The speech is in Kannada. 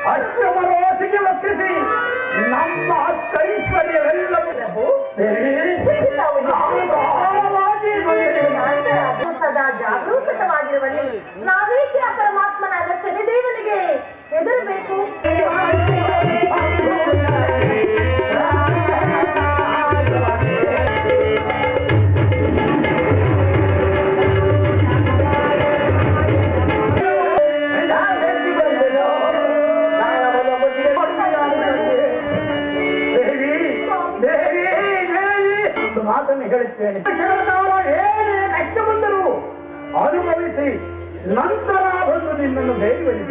ಅಷ್ಟಮರೋಸಿಗೆ ಒಪ್ಪಿಸಿ ನಮ್ಮ ಅಷ್ಟೈಶ್ವರ್ಯವೆಲ್ಲವೂ ಸದಾ ಜಾಗರೂಕವಾಗಿರುವಲ್ಲಿ ನಾವೇಕೆ ಆ ಪರಮಾತ್ಮನಾದ ಶನಿದೇವನಿಗೆ ಹೆದರಬೇಕು? ಮಾತನ್ನು ಹೇಳುತ್ತೇನೆ. ಏನೇ ಕಷ್ಟ ಬಂದರೂ ಅನುಭವಿಸಿ ನಂತರ ಬಂದು ನಿನ್ನನ್ನು ಬೇಡಿಕೊಳ್ಳಿ.